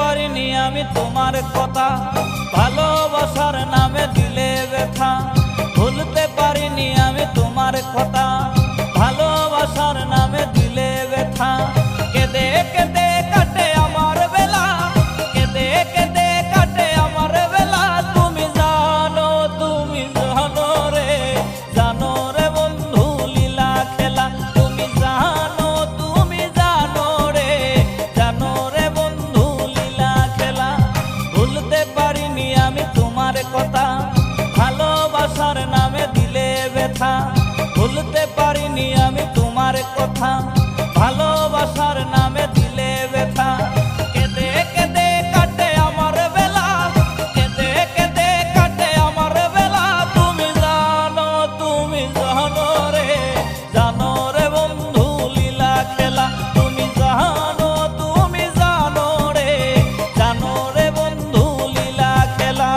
পারিনি আমি তোমার কথা, ভালোবাসার নামে দিলে ব্যথা। ভুলতে পারিনি আমি তোমার কথা, ভালোবাসার নামে দিলে ব্যথা। কেঁদে কেঁদে কাটে আমার বেলা, কেঁদে কেঁদে কাটে আমার বেলা। তুমি জানো রে, জানো রে বন্ধু লীলা খেলা। তুমি জানো রে, জানো রে বন্ধু লীলা খেলা। ভুলতে পারিনি আমি তোমার কথা, ভালোবাসার নামে দিলে ব্যথা। ভুলতে পারিনি আমি তোমার কথা, ভালোবাসার নামে দিলে ব্যথা। কেঁদে কেঁদে কাটে আমার বেলা, কেঁদে কেঁদে কাটে আমার বেলা। তুমি জানো রে, জানো রে বন্ধু লীলা খেলা। তুমি জানো রে, জানো রে বন্ধু লীলা খেলা।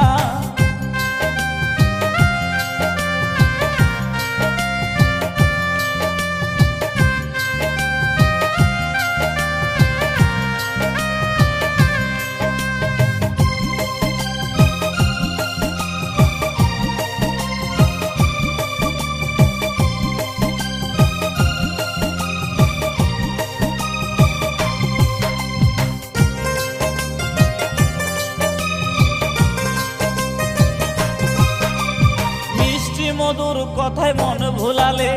মধুর কথায় মন ভুলালে,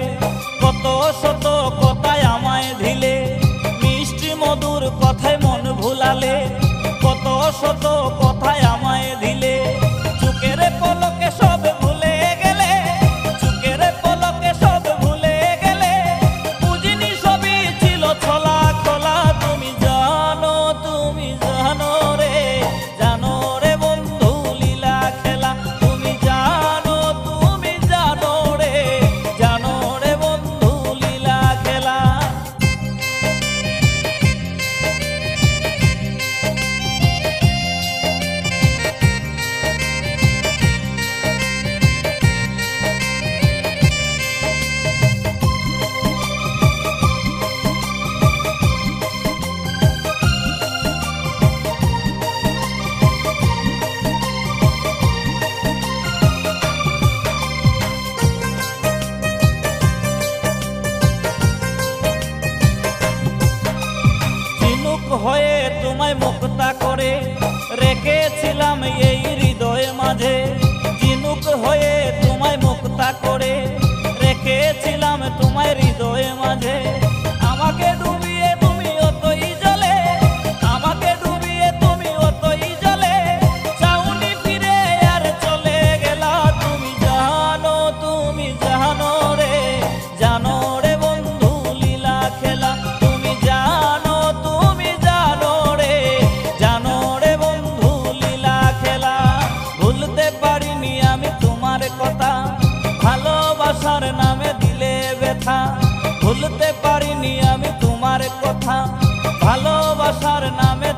কত শত কথায় আমায় দিলে। মিষ্টি মধুর কথায় মন ভুলালে, কত শত কথায় আমায় দিলে। চোখের পলকে সব ভুলে গেলে, চোখের পলকে সব ভুলে গেলে। বুঝিনি সবই ছিল ছলা খোলা। তুমি জানো রে, জানো রে বন্ধু লীলা খেলা। তুমি জানো রে, জানো রে বন্ধু লীলা খেলা। হয়ে তোমায় মুক্তা করে রেখেছিলাম এই হৃদয় মাঝে। ঝিনুক হয়ে তোমায় মুক্তা করে রেখেছিলাম তোমায় হৃদয় মাঝে। আমাকে ডুবিয়ে তুমি অতই জলে, আমাকে ডুবিয়ে তুমি অতই জলে। চাউনি ফিরে আর চলে গেলা। তুমি জানো রে, জানো রে বন্ধু লীলা খেলা। তুমি জানো রে, জানো রে বন্ধু লীলা খেলা। ভুলতে পারিনি আমি তোমার কথা, ভালোবাসার নামে দিলে ব্যথা। ভুলতে পারিনি আমি তোমার কথা, ভালোবাসার নামে